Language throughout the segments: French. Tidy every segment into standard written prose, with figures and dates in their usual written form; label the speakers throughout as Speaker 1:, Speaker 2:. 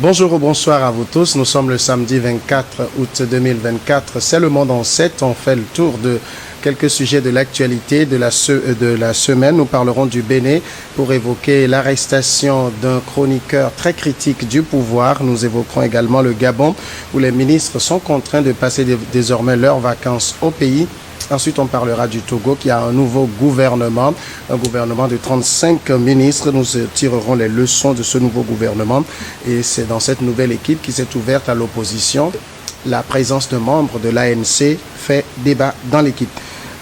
Speaker 1: Bonjour ou bonsoir à vous tous. Nous sommes le samedi 24 août 2024. C'est le monde en 7. On fait le tour de quelques sujets de l'actualité de la semaine. Nous parlerons du Bénin pour évoquer l'arrestation d'un chroniqueur très critique du pouvoir. Nous évoquerons également le Gabon où les ministres sont contraints de passer désormais leurs vacances au pays. Ensuite, on parlera du Togo qui a un nouveau gouvernement, un gouvernement de 35 ministres. Nous tirerons les leçons de ce nouveau gouvernement et c'est dans cette nouvelle équipe qui s'est ouverte à l'opposition. La présence de membres de l'ANC fait débat dans l'équipe.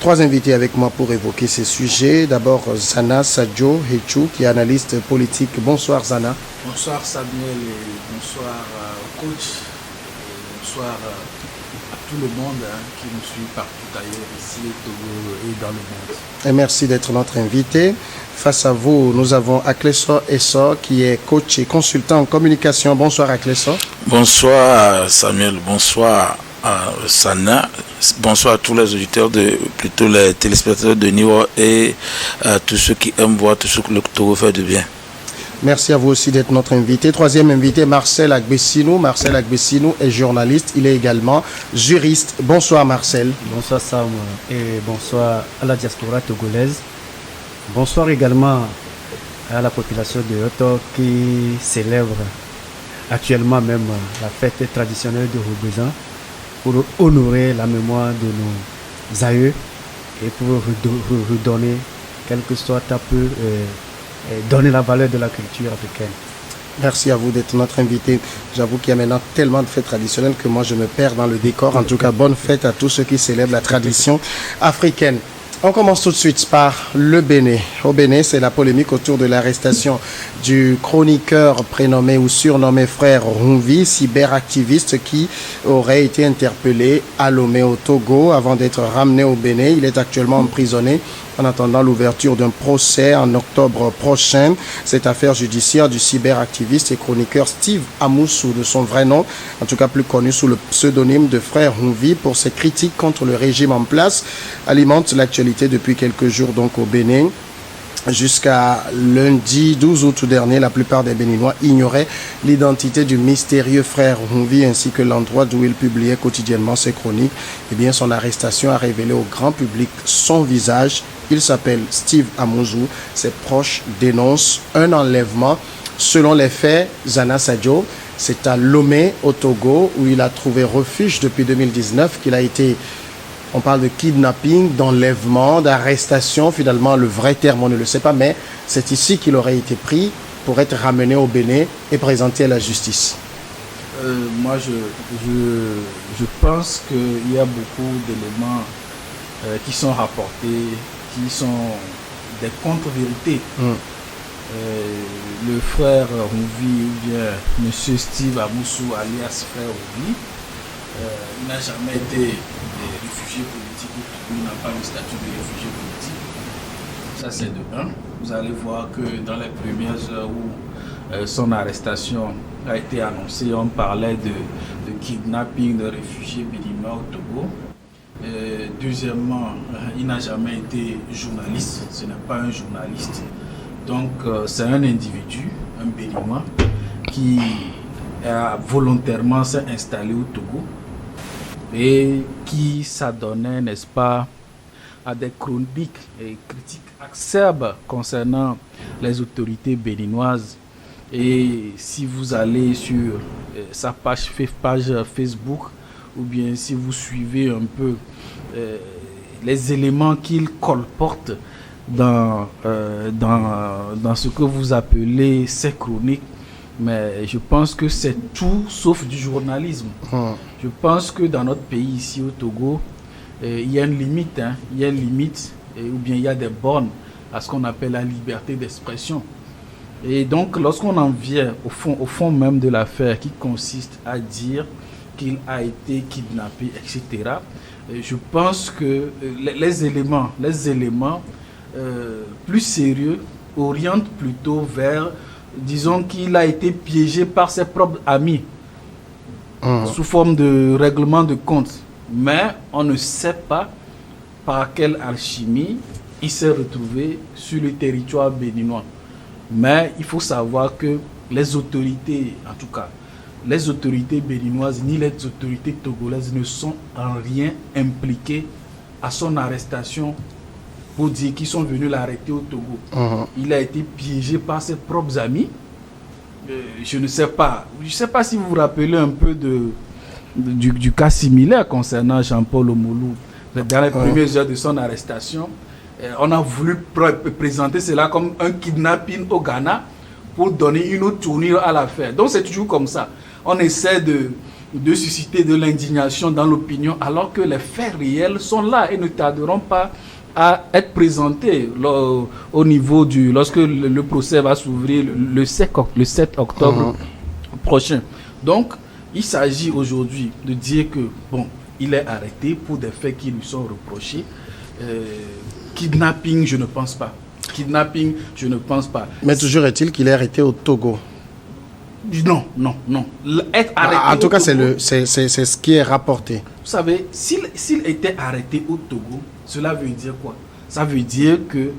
Speaker 1: Trois invités avec moi pour évoquer ces sujets. D'abord, Zana Sadio Hechou, qui est analyste politique. Bonsoir, Zana.
Speaker 2: Bonsoir, Samuel, et bonsoir, coach. Et bonsoir à tout le monde qui nous suit partout ailleurs, ici au Togo et dans le monde.
Speaker 1: Et merci d'être notre invité. Face à vous, nous avons Akleso Esso, qui est coach et consultant en communication. Bonsoir, Akleso.
Speaker 3: Bonsoir, Samuel. Bonsoir, Sana. Bonsoir à tous les auditeurs, plutôt les téléspectateurs de Niwa et à tous ceux qui aiment voir tout ce que le Togo fait de bien.
Speaker 1: Merci à vous aussi d'être notre invité. Troisième invité, Marcel Agbessinou. Marcel Agbessinou est journaliste. Il est également juriste. Bonsoir, Marcel.
Speaker 4: Bonsoir, Sam, et bonsoir à la diaspora togolaise. Bonsoir également à la population de Yoto qui célèbre actuellement même la fête traditionnelle de Robezan pour honorer la mémoire de nos aïeux et pour redonner, quel que soit un peu, donner la valeur de la culture africaine.
Speaker 1: Merci à vous d'être notre invité. J'avoue qu'il y a maintenant tellement de fêtes traditionnelles que moi je me perds dans le décor. En tout cas, bonne fête à tous ceux qui célèbrent la tradition africaine. On commence tout de suite par le Bénin. Au Bénin, c'est la polémique autour de l'arrestation du chroniqueur prénommé ou surnommé Frère Rumvi, cyberactiviste qui aurait été interpellé à Lomé au Togo avant d'être ramené au Bénin. Il est actuellement emprisonné en attendant l'ouverture d'un procès en octobre prochain. Cette affaire judiciaire du cyberactiviste et chroniqueur Steve Amoussou, de son vrai nom, en tout cas plus connu sous le pseudonyme de Frère Rumvi, pour ses critiques contre le régime en place, alimente l'actualité depuis quelques jours donc au Bénin. Jusqu'à lundi 12 août dernier, la plupart des Béninois ignoraient l'identité du mystérieux Frère Rumvi ainsi que l'endroit d'où il publiait quotidiennement ses chroniques. Eh bien, son arrestation a révélé au grand public son visage. Il s'appelle Steve Amoussou. Ses proches dénoncent un enlèvement. Selon les faits, Zana Sadio, c'est à Lomé au Togo où il a trouvé refuge depuis 2019 qu'il a été... On parle de kidnapping, d'enlèvement, d'arrestation. Finalement, le vrai terme, on ne le sait pas, mais c'est ici qu'il aurait été pris pour être ramené au Bénin et présenté à la justice.
Speaker 2: Moi, je pense qu'il y a beaucoup d'éléments qui sont rapportés, qui sont des contre-vérités. Le frère Rumvi, ou bien M. Steve Amoussou, alias Frère Rumvi, il n'a jamais été réfugié politique, il n'a pas le statut de réfugié politique. Ça, c'est de 1. Vous allez voir que dans les premières heures où son arrestation a été annoncée, on parlait de kidnapping de réfugiés béninois au Togo. Deuxièmement, il n'a jamais été journaliste, ce n'est pas un journaliste. Donc, c'est un individu, un béninois, qui a volontairement s'est installé au Togo et qui s'adonnait, n'est-ce pas, à des chroniques et critiques acerbes concernant les autorités béninoises. Et si vous allez sur sa page Facebook, ou bien si vous suivez un peu les éléments qu'il colporte dans ce que vous appelez ces chroniques, mais je pense que c'est tout sauf du journalisme. Je pense que dans notre pays, ici au Togo, il y a une limite, ou bien il y a des bornes à ce qu'on appelle la liberté d'expression. Et donc, lorsqu'on en vient au fond même de l'affaire, qui consiste à dire qu'il a été kidnappé, etc., je pense que les éléments plus sérieux orientent plutôt vers, disons, qu'il a été piégé par ses propres amis sous forme de règlement de compte. Mais on ne sait pas par quelle alchimie il s'est retrouvé sur le territoire béninois. Mais il faut savoir que les autorités, en tout cas les autorités béninoises ni les autorités togolaises ne sont en rien impliquées à son arrestation pour dire qu'ils sont venus l'arrêter au Togo. Il a été piégé par ses propres amis. Je ne sais pas. Je ne sais pas si vous vous rappelez un peu du cas similaire concernant Jean-Paul Omolou. Dans les premières heures de son arrestation, on a voulu présenter cela comme un kidnapping au Ghana pour donner une autre tournure à l'affaire. Donc c'est toujours comme ça. On essaie de susciter de l'indignation dans l'opinion alors que les faits réels sont là et ne tarderont pas à être présentés au niveau lorsque le procès va s'ouvrir le 7 octobre prochain. Donc, il s'agit aujourd'hui de dire que, bon, il est arrêté pour des faits qui lui sont reprochés. Kidnapping, je ne pense pas. Kidnapping, je ne pense pas.
Speaker 1: Mais toujours est-il qu'il est arrêté au Togo.
Speaker 2: Non. Être arrêté
Speaker 1: en tout cas,
Speaker 2: Togo,
Speaker 1: c'est ce qui est rapporté.
Speaker 2: Vous savez, s'il était arrêté au Togo, cela veut dire quoi? Ça veut dire que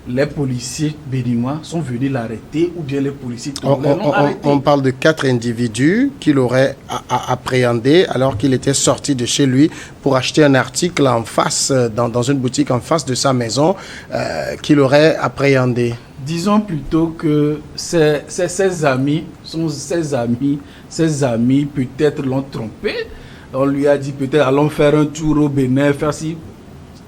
Speaker 2: les policiers béninois sont venus l'arrêter ou bien les policiers togolais l'ont arrêté.
Speaker 1: On parle de 4 individus qu'il aurait appréhendés alors qu'il était sorti de chez lui pour acheter un article en face, dans une boutique en face de sa maison, qu'il aurait appréhendé.
Speaker 2: Disons plutôt que ses amis peut-être l'ont trompé. On lui a dit peut-être allons faire un tour au Bénin, faire si.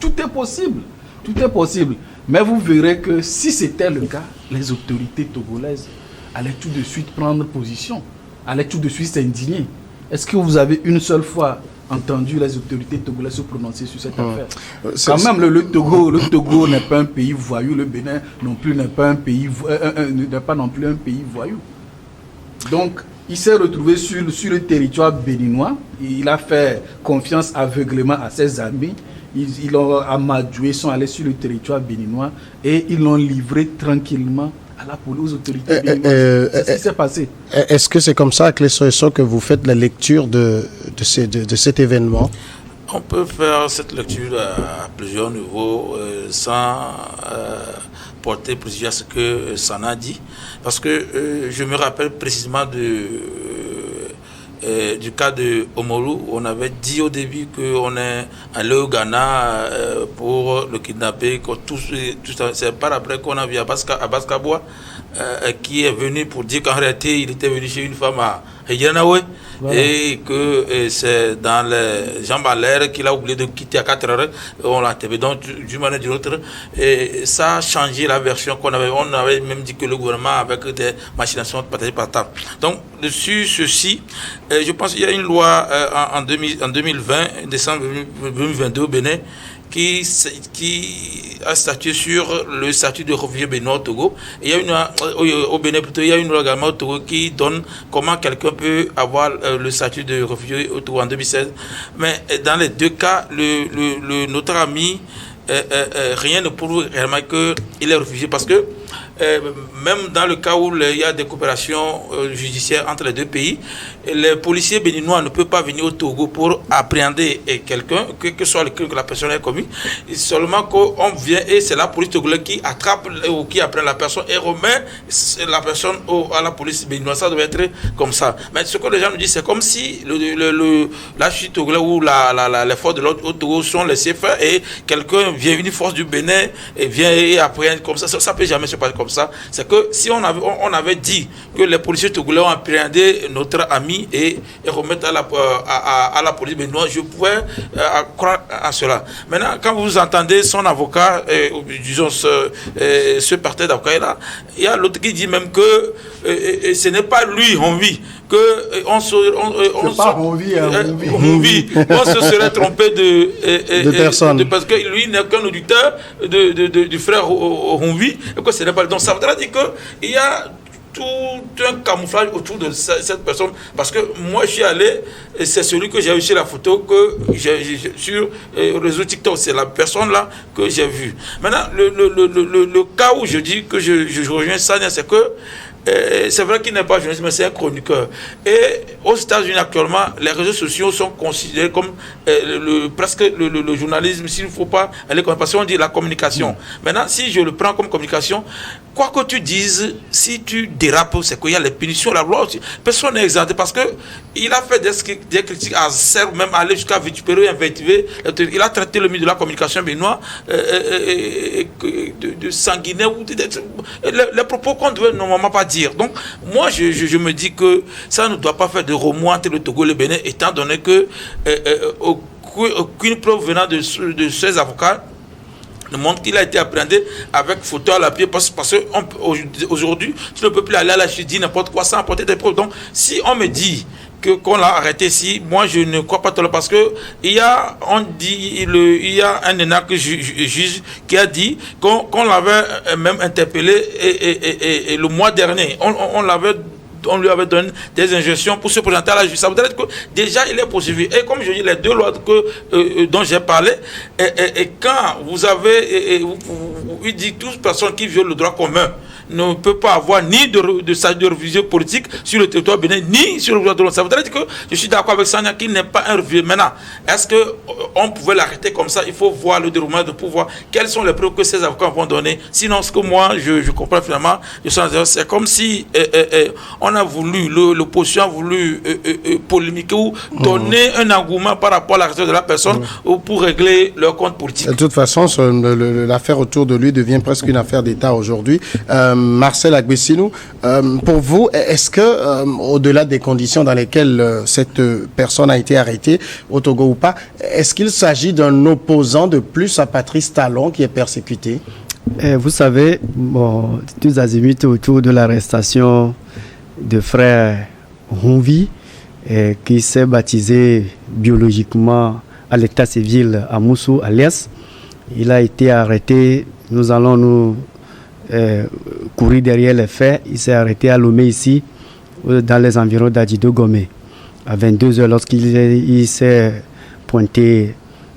Speaker 2: Tout est possible. Mais vous verrez que si c'était le cas, les autorités togolaises allaient tout de suite prendre position, allaient tout de suite s'indigner. Est-ce que vous avez une seule fois entendu les autorités togolaises se prononcer sur cette affaire? Quand même, le Togo n'est pas un pays voyou, le Bénin non plus n'est pas non plus un pays voyou. Donc, il s'est retrouvé sur le territoire béninois. Il a fait confiance aveuglément à ses amis. Ils l'ont amadoué, sont allés sur le territoire béninois et ils l'ont livré tranquillement à la police, aux autorités béninoises. C'est ce qui s'est passé.
Speaker 1: Est-ce que c'est comme ça, avec les solutions, que vous faites la lecture de cet événement?
Speaker 3: On peut faire cette lecture à plusieurs niveaux sans porter préjudice à ce que Sana a dit. Parce que je me rappelle précisément du cas de Omolou. On avait dit au début qu'on est allé au Ghana pour le kidnapper. C'est par après qu'on a vu Abbas Kaboua qui est venu pour dire qu'en réalité il était venu chez une femme à Yanawe. Voilà. Et que c'est dans les jambes à l'air qu'il a oublié de quitter à 4 heures. On l'a TV. Donc, d'une manière ou d'une autre, et ça a changé la version qu'on avait. On avait même dit que le gouvernement, avec des machinations partagées par temps. Donc, dessus, ceci, je pense qu'il y a une loi en 2020, décembre 2022 au Bénin, qui a statué sur le statut de réfugié béninois au Togo. Il y a au Bénin plutôt, il y a une loi également au Togo qui donne comment quelqu'un peut avoir le statut de réfugié au Togo en 2016. Mais dans les deux cas, notre ami, rien ne prouve réellement qu'il est réfugié parce que même dans le cas où il y a des coopérations judiciaires entre les deux pays, les policiers béninois ne peuvent pas venir au Togo pour appréhender quelqu'un, quel que soit le crime que la personne ait commis. Seulement qu'on vient et c'est la police togolaise qui attrape ou qui apprend la personne et remet la personne à la police béninoise. Ça doit être comme ça. Mais ce que les gens nous disent, c'est comme si la justice togolaise ou les forces de l'ordre au Togo sont laissées faire et quelqu'un vient, une force du Bénin et vient et apprend comme ça. Ça peut jamais se passer comme ça. C'est que si on avait dit que les policiers togolais ont appréhendé notre ami et remettre à la police béninoise, je pouvais croire à cela. Maintenant, quand vous entendez son avocat, disons ce partenaire d'avocat là, il y a l'autre qui dit même que ce n'est pas lui, Honvi, que on se serait trompé de personne, parce que lui n'est qu'un auditeur du frère Honvi, et que ce n'est pas. Donc ça voudrait dire qu'il y a tout un camouflage autour de cette personne, parce que moi je suis allé, et c'est celui que j'ai eu sur la photo que sur le réseau TikTok, c'est la personne là que j'ai vue. Maintenant le cas où je dis que je rejoins Sania, c'est que c'est vrai qu'il n'est pas journaliste, mais c'est un chroniqueur. Et aux États-Unis actuellement, les réseaux sociaux sont considérés comme presque le journalisme, s'il ne faut pas aller comme, parce qu'on dit la communication. Maintenant, si je le prends comme communication, quoi que tu dises, si tu dérapes, c'est qu'il y a les punitions, la loi aussi. Personne n'est exempté parce que il a fait des critiques à serre, même aller jusqu'à vitupérer, invectiver. Il a traité le milieu de la communication béninois de sanguinaire, les propos qu'on ne devait normalement pas dire. Donc, moi, je me dis que ça ne doit pas faire de remous entre le Togo et le Bénin, étant donné que aucune preuve venant de ces avocats ne montre qu'il a été appréhendé avec photo à l'appui, parce qu'aujourd'hui, tu ne peux plus aller à la justice, dire n'importe quoi sans apporter des preuves. Donc, si on me dit qu'on l'a arrêté ici, moi je ne crois pas trop, parce que il y a un énarque juge qui a dit qu'on l'avait même interpellé et le mois dernier, on lui avait donné des injonctions pour se présenter à la justice. Ça veut dire que déjà il est poursuivi. Et comme je dis, les deux lois dont j'ai parlé, et quand vous avez, il dit que toute personne qui viole le droit commun ne peut pas avoir ni de révision politique sur le territoire bénin, ni sur le droit de l'homme. Ça veut dire que je suis d'accord avec Sanya qu'il n'est pas un réfugié. Maintenant, est-ce qu'on pouvait l'arrêter comme ça? Il faut voir le déroulement de pouvoir. Quelles sont les preuves que ces avocats vont donner? Sinon, ce que moi, je comprends finalement, c'est comme si on a voulu, l'opposition a voulu polémiquer ou donner un engouement par rapport à la question de la personne pour régler leur compte politique.
Speaker 1: De toute façon, l'affaire autour de lui devient presque une affaire d'État aujourd'hui. Marcel Agbessinou, pour vous, est-ce que, au-delà des conditions dans lesquelles cette personne a été arrêtée, au Togo ou pas, est-ce qu'il s'agit d'un opposant de plus à Patrice Talon qui est persécuté?
Speaker 4: Vous savez, bon, tous azimuts autour de l'arrestation de frère Hunvi, qui s'est baptisé biologiquement à l'état civil à Moussou, alias. Il a été arrêté. Nous allons nous courir derrière les faits. Il s'est arrêté à Lomé ici, dans les environs d'Adjido Gomé, à 22h lorsqu'il s'est pointé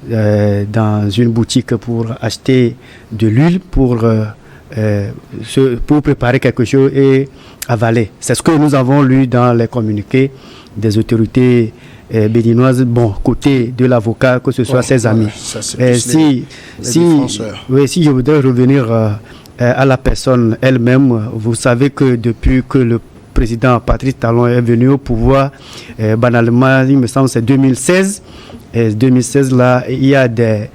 Speaker 4: dans une boutique pour acheter de l'huile pour préparer quelque chose et avaler. C'est ce que nous avons lu dans les communiqués des autorités béninoises, bon, côté de l'avocat, que ce soit ses amis. Si je voudrais revenir à la personne elle-même, vous savez que depuis que le président Patrice Talon est venu au pouvoir, banalement, il me semble c'est 2016. Et 2016, là, il y a des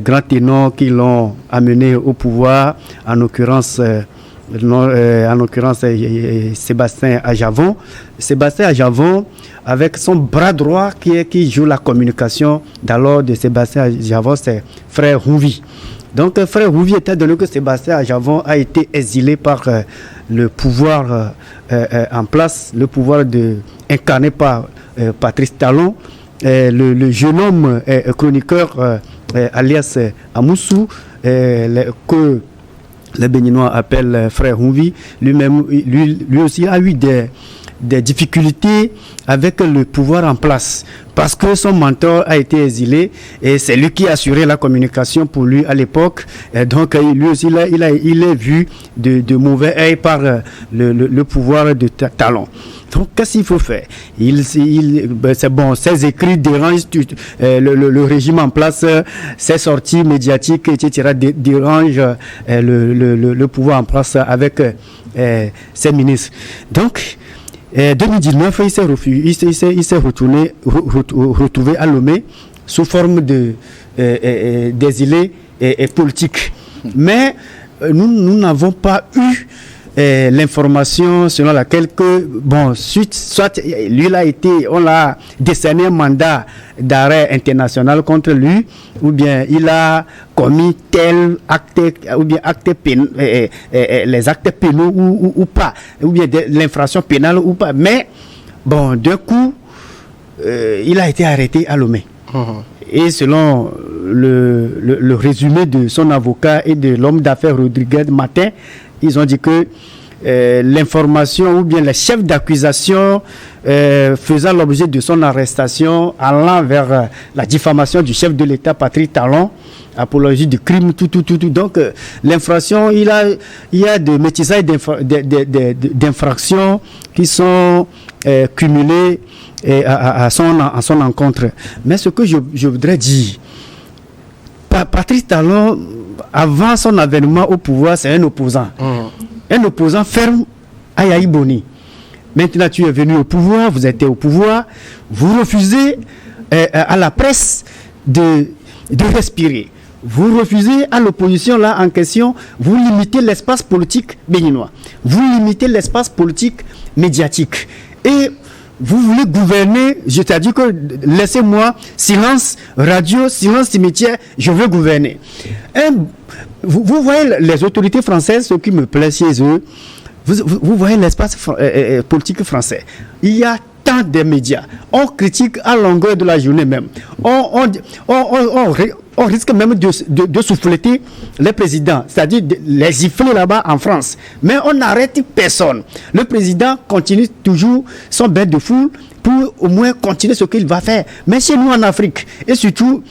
Speaker 4: grands ténors qui l'ont amené au pouvoir, en l'occurrence Sébastien Ajavon. Sébastien Ajavon, avec son bras droit qui joue la communication d'alors de Sébastien Ajavon, c'est frère Hunvi. Donc, frère Hunvi, étant donné que Sébastien Ajavon a été exilé par le pouvoir en place, le pouvoir incarné par Patrice Talon, le jeune homme chroniqueur alias Amoussou, que les Béninois appellent frère Hunvi, lui aussi a eu des difficultés avec le pouvoir en place, parce que son mentor a été exilé et c'est lui qui a assuré la communication pour lui à l'époque. Et donc lui aussi il est vu de mauvais œil par le pouvoir de Talon. Donc qu'est-ce qu'il faut faire? C'est bon, ses écrits dérangent le régime en place, ses sorties médiatiques, etc. dérangent le pouvoir en place avec ses ministres. Donc 2019, il s'est retrouvé à Lomé sous forme d'exilé et politique. Mais nous n'avons pas eu l'information selon laquelle soit lui on l'a décerné un mandat d'arrêt international contre lui, ou bien il a commis tel acte, ou bien les actes pénaux ou pas, ou bien l'infraction pénale ou pas. Mais bon, d'un coup, il a été arrêté à Lomé. Et selon le résumé de son avocat et de l'homme d'affaires Rodriguez Matin, ils ont dit que l'information ou bien les chefs d'accusation faisant l'objet de son arrestation, allant vers la diffamation du chef de l'État, Patrice Talon, apologie du crime, tout. Donc, l'infraction, il y a des métissages d'infractions qui sont cumulées à son encontre. Mais ce que je voudrais dire, Patrice Talon, avant son avènement au pouvoir, c'est un opposant. Un opposant ferme à Yahi Boni. Maintenant, tu es venu au pouvoir, vous êtes au pouvoir, vous refusez à la presse de respirer. Vous refusez à l'opposition là en question, vous limitez l'espace politique béninois, vous limitez l'espace politique médiatique. Et vous voulez gouverner, je t'ai dit que laissez-moi, silence radio, silence cimetière, je veux gouverner. Vous voyez les autorités françaises, ce qui me plaît chez eux, vous voyez l'espace politique français. Il y a tant de médias. On critique à longueur de la journée même. On risque même de souffleter les présidents, c'est-à-dire de les gifler là-bas en France. Mais on n'arrête personne. Le président continue toujours son bain de foule pour au moins continuer ce qu'il va faire. Mais chez nous en Afrique, et surtout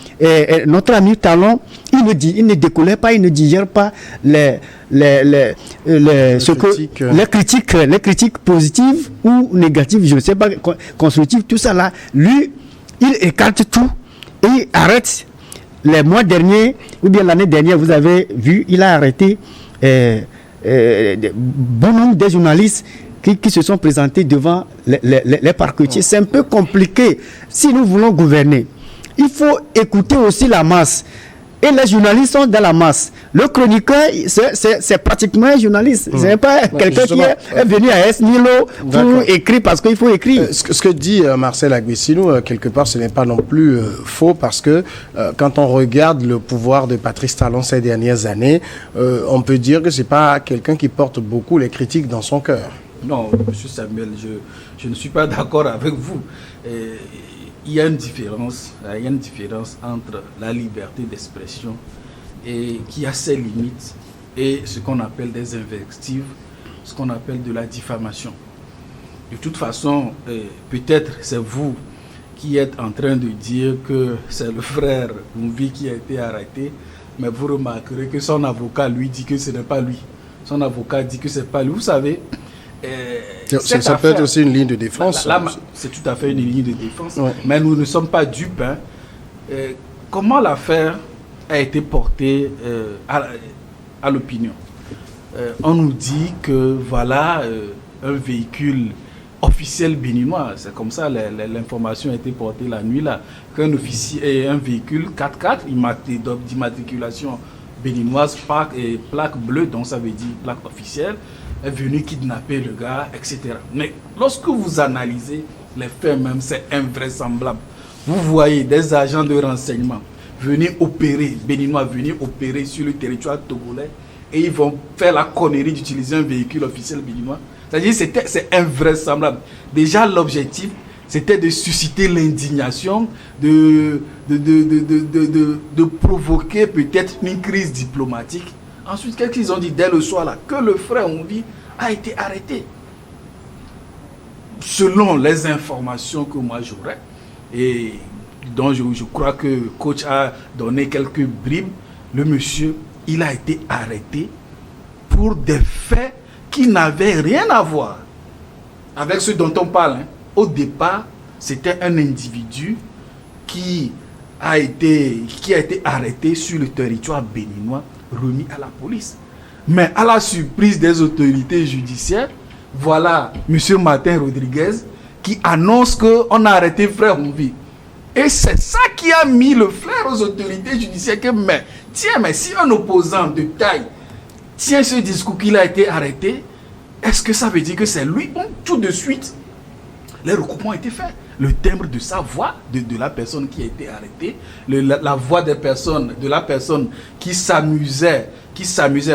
Speaker 4: notre ami Talon, il ne décollait pas, il ne digère pas les critiques positives ou négatives, je ne sais pas, constructives, tout ça là. Lui, il écarte tout et arrête. Les mois derniers, ou bien l'année dernière, vous avez vu, il a arrêté bon nombre de journalistes qui se sont présentés devant les parquetiers. C'est un peu compliqué. Si nous voulons gouverner, il faut écouter aussi la masse. Et les journalistes sont dans la masse. Le chroniqueur, c'est pratiquement un journaliste. Ce n'est pas quelqu'un qui est venu à S-Nilo pour écrire parce qu'il faut écrire.
Speaker 1: Ce que dit Marcel Aguessinou, quelque part, ce n'est pas non plus faux parce que quand on regarde le pouvoir de Patrice Talon ces dernières années, on peut dire que ce n'est pas quelqu'un qui porte beaucoup les critiques dans son cœur.
Speaker 2: Non, M. Samuel, je ne suis pas d'accord avec vous. Il y a une différence entre la liberté d'expression et qui a ses limites et ce qu'on appelle des invectives, ce qu'on appelle de la diffamation. De toute façon, peut-être c'est vous qui êtes en train de dire que c'est le frère Mouvi qui a été arrêté, mais vous remarquerez que son avocat lui dit que ce n'est pas lui. Son avocat dit que ce n'est pas lui. Vous savez,
Speaker 1: ça peut être aussi une ligne de défense.
Speaker 2: C'est tout à fait une ligne de défense, ouais. Mais nous ne sommes pas dupes. Comment l'affaire a été portée à l'opinion? On nous dit que voilà un véhicule officiel béninois, c'est comme ça l'information a été portée la nuit là, qu'un officier, un véhicule 4x4 d'immatriculation béninoise, plaque bleue, donc ça veut dire plaque officielle, est venu kidnapper le gars, etc. Mais lorsque vous analysez les faits même, c'est invraisemblable. Vous voyez des agents de renseignement venir opérer, béninois venir opérer sur le territoire togolais et ils vont faire la connerie d'utiliser un véhicule officiel béninois. C'est-à-dire c'est invraisemblable. Déjà l'objectif, c'était de susciter l'indignation, de provoquer peut-être une crise diplomatique. Ensuite, qu'est-ce qu'ils ont dit dès le soir là? Que le frère Mouvi a été arrêté. Selon les informations que moi j'aurais, et dont je crois que coach a donné quelques bribes, le monsieur, il a été arrêté pour des faits qui n'avaient rien à voir avec ce dont on parle. Au départ, c'était un individu qui a été arrêté sur le territoire béninois, remis à la police. Mais à la surprise des autorités judiciaires, voilà M. Martin Rodriguez qui annonce qu'on a arrêté frère Mouvi. Et c'est ça qui a mis le flair aux autorités judiciaires que, mais si un opposant de taille tient ce discours qu'il a été arrêté, est-ce que ça veut dire que c'est lui? Tout de suite, les recoupements ont été faits. Le timbre de sa voix, de la personne qui a été arrêtée, la voix de la personne qui s'amusait,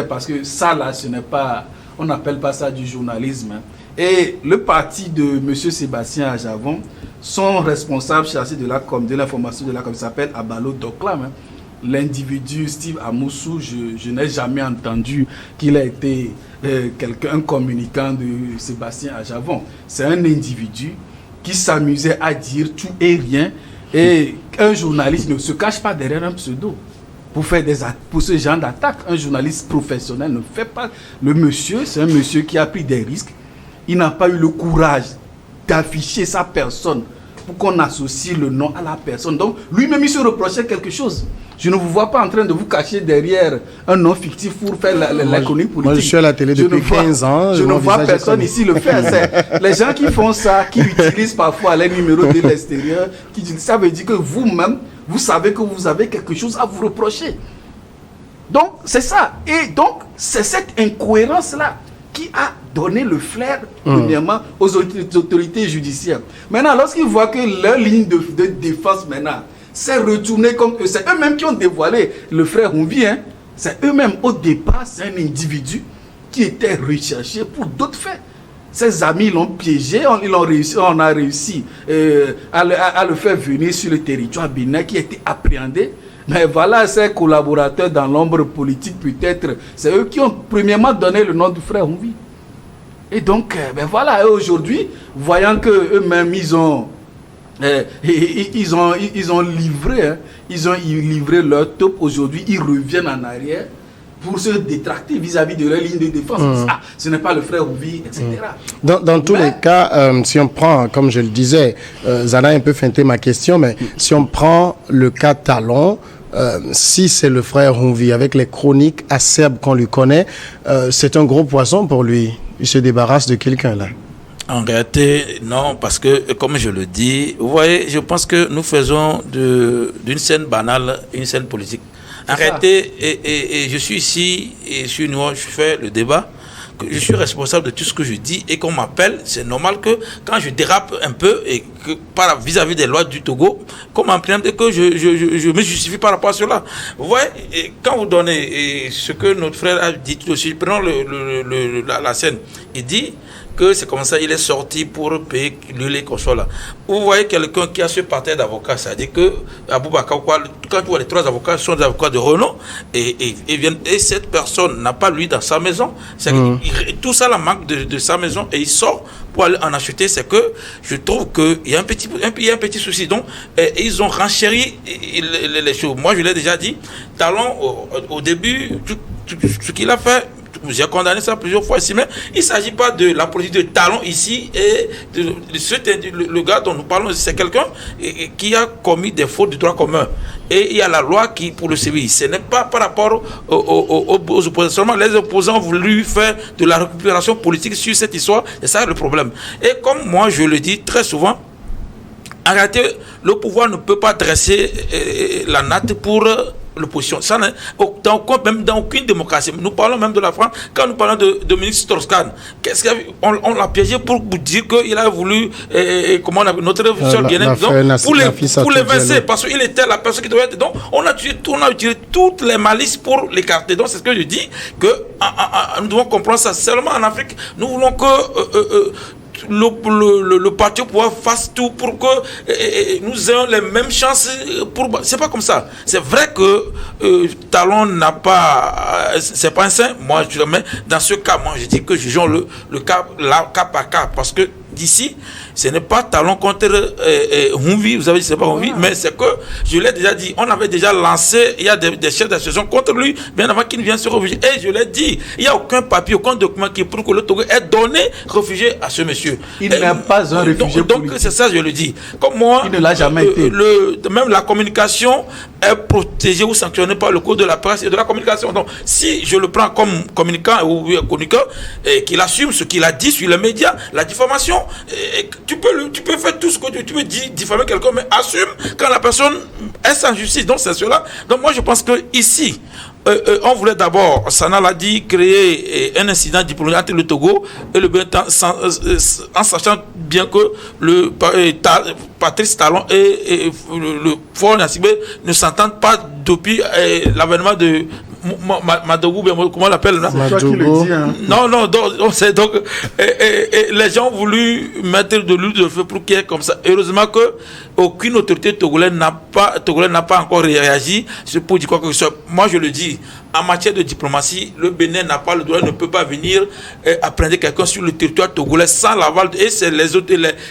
Speaker 2: parce que ça là, ce n'est pas, on n'appelle pas ça du journalisme. Et le parti de M. Sébastien Ajavon, son responsable chargé de l'information de la com, s'appelle Abalo Doklam. l'individu Steve Amoussou, je n'ai jamais entendu qu'il a été un communicant de Sébastien Ajavon. C'est un individu qui s'amusait à dire tout et rien. Et un journaliste ne se cache pas derrière un pseudo pour ce genre d'attaque. Un journaliste professionnel ne fait pas. Le monsieur, c'est un monsieur qui a pris des risques. Il n'a pas eu le courage d'afficher sa personne pour qu'on associe le nom à la personne. Donc, lui-même, il se reprochait quelque chose. Je ne vous vois pas en train de vous cacher derrière un nom fictif pour faire la chronique politique.
Speaker 1: Moi, je suis à la télé depuis 15 ans.
Speaker 2: Je ne vois personne ici le faire. C'est les gens qui font ça, qui utilisent parfois les numéros de l'extérieur, ça veut dire que vous-même, vous savez que vous avez quelque chose à vous reprocher. Donc, c'est ça. Et donc, c'est cette incohérence-là qui a donné le flair, premièrement, aux autorités judiciaires. Maintenant, lorsqu'ils voient que leur ligne de défense, maintenant, s'est retournée comme eux, c'est eux-mêmes qui ont dévoilé le frère Humbi, hein. C'est eux-mêmes, au départ, c'est un individu qui était recherché pour d'autres faits. Ses amis l'ont piégé, on a réussi à le faire venir sur le territoire bénin, qui a été appréhendé. Mais voilà, ces collaborateurs dans l'ombre politique, peut-être, c'est eux qui ont premièrement donné le nom du frère Humbi. Et donc, ben voilà, aujourd'hui, voyant qu'eux-mêmes, ils ont livré leur top, aujourd'hui, ils reviennent en arrière pour se détracter vis-à-vis de leur ligne de défense. Ah, ce n'est pas le frère Humbi, etc.
Speaker 1: Dans tous les cas, si on prend, comme je le disais, Zana a un peu feinté ma question, mais si on prend le cas Talon, si c'est le frère Humbi, avec les chroniques acerbes qu'on lui connaît, c'est un gros poisson pour lui. Il se débarrasse de quelqu'un là.
Speaker 3: En réalité, non, parce que, comme je le dis, vous voyez, je pense que nous faisons d'une scène banale une scène politique. En réalité, et je suis ici, et sur nous, je fais le débat, que je suis responsable de tout ce que je dis, et qu'on m'appelle, c'est normal que quand je dérape un peu, et que vis-à-vis des lois du Togo, qu'on m'apprenne que je me justifie par rapport à cela. Vous voyez, et quand vous donnez ce que notre frère a dit tout aussi, prenons la scène, il dit que c'est comme ça, il est sorti pour payer les consoles là. Vous voyez quelqu'un qui a ce parterre d'avocats, c'est-à-dire que Aboubakar, quand tu vois les trois avocats sont des avocats de renom, et cette personne n'a pas lui dans sa maison, tout ça la manque de sa maison, et il sort pour aller en acheter. C'est que je trouve qu'il y a un petit souci. Donc, ils ont renchéri les choses. Moi, je l'ai déjà dit, Talon, au début, ce qu'il a fait, j'ai condamné ça plusieurs fois ici, mais il ne s'agit pas de la politique de Talon ici, et le gars dont nous parlons, c'est quelqu'un qui a commis des fautes de droit commun. Et il y a la loi qui, pour le sévir, ce n'est pas par rapport aux opposants. Seulement, les opposants ont voulu faire de la récupération politique sur cette histoire, et ça le problème. Et comme moi, je le dis très souvent, en réalité, le pouvoir ne peut pas dresser la natte pour l'opposition. Ça, même dans aucune démocratie. Nous parlons même de la France. Quand nous parlons de Dominique Strauss-Kahn, on l'a piégé pour vous dire qu'il a voulu, notre révolution guinéenne, pour l'évincer, parce qu'il était la personne qui devait être. Donc, on a utilisé toutes les malices pour l'écarter. Donc, c'est ce que je dis, que nous devons comprendre ça. Seulement en Afrique, nous voulons que le parti au pouvoir fasse tout pour que nous ayons les mêmes chances. C'est pas comme ça. C'est vrai que Talon n'a pas, c'est pas un saint. Moi, mais dans ce cas, moi, je dis que jugeons le cas par cas, parce que d'ici, ce n'est pas Talon contre Humbi, vous avez dit c'est pas Humbi, mais c'est que, je l'ai déjà dit, on avait déjà lancé, il y a des chefs d'association contre lui, bien avant qu'il ne vienne se réfugier. Et je l'ai dit, il n'y a aucun papier, aucun document qui prouve que le Togo est donné réfugié à ce monsieur.
Speaker 2: Il n'est pas un réfugié
Speaker 3: donc c'est ça, je le dis. Comme moi,
Speaker 2: il ne l'a jamais été.
Speaker 3: Même la communication est protégée ou sanctionnée par le code de la presse et de la communication. Donc, si je le prends comme communicant ou chroniqueur, et qu'il assume ce qu'il a dit sur les médias, la diffamation, tu peux faire tout ce que tu veux dire, diffamer quelqu'un, mais assume quand la personne est sans justice. Donc c'est cela. Donc moi je pense que ici, on voulait d'abord, Sana l'a dit, créer un incident diplomatique entre le Togo et le Bénin, en sachant bien que Patrice Talon et le Fort Nassibé ne s'entendent pas depuis l'avènement de Madougou, comment on l'appelle là?
Speaker 2: C'est toi qui le dis, hein.
Speaker 3: Non, donc les gens ont voulu mettre de l'huile de feu pour qu'il y ait comme ça. Heureusement que aucune autorité togolaise n'a pas encore réagi pour dire quoi que ce soit. Moi, je le dis, en matière de diplomatie, le Bénin n'a pas le droit, ne peut pas venir apprendre quelqu'un sur le territoire togolais sans l'aval. Et c'est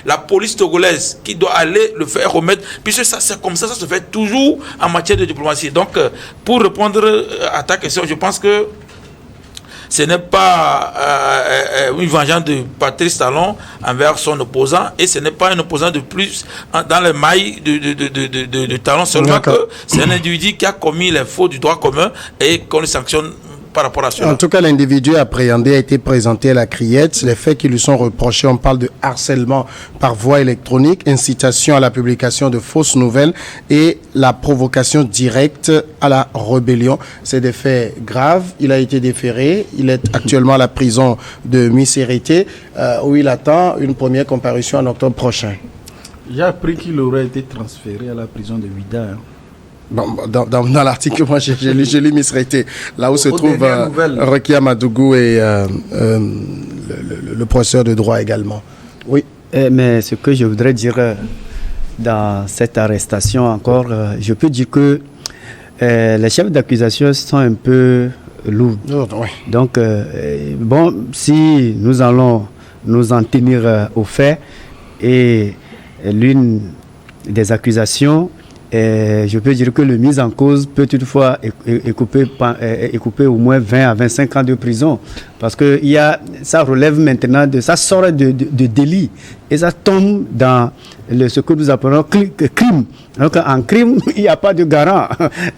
Speaker 3: la police togolaise qui doit aller le faire remettre. Puisque ça, c'est comme ça se fait toujours en matière de diplomatie. Donc, pour répondre à ta question, je pense que ce n'est pas une vengeance de Patrice Talon envers son opposant, et ce n'est pas un opposant de plus dans les mailles de Talon, seulement que c'est un individu qui a commis les fautes du droit commun et qu'on le sanctionne par rapport à cela.
Speaker 1: En tout cas, l'individu appréhendé a été présenté à la criette. Les faits qui lui sont reprochés, on parle de harcèlement par voie électronique, incitation à la publication de fausses nouvelles et la provocation directe à la rébellion. C'est des faits graves. Il a été déféré. Il est actuellement à la prison de Misérité où il attend une première comparution en octobre prochain.
Speaker 2: J'ai appris qu'il aurait été transféré à la prison de Ouidah.
Speaker 1: Bon, dans l'article, moi, j'ai lu Misérité, là où se trouve Rekia Madougou et le professeur de droit également. Oui.
Speaker 4: Mais ce que je voudrais dire dans cette arrestation encore, je peux dire que les chefs d'accusation sont un peu lourds.
Speaker 1: Oui.
Speaker 4: Donc, bon, si nous allons nous en tenir aux faits, et l'une des accusations, je peux dire que le mis en cause peut toutefois écouper au moins 20 à 25 ans de prison. Parce que ça relève maintenant ça sort de délit. Et ça tombe dans ce que nous appelons crime. Donc en crime, il n'y a pas de garant.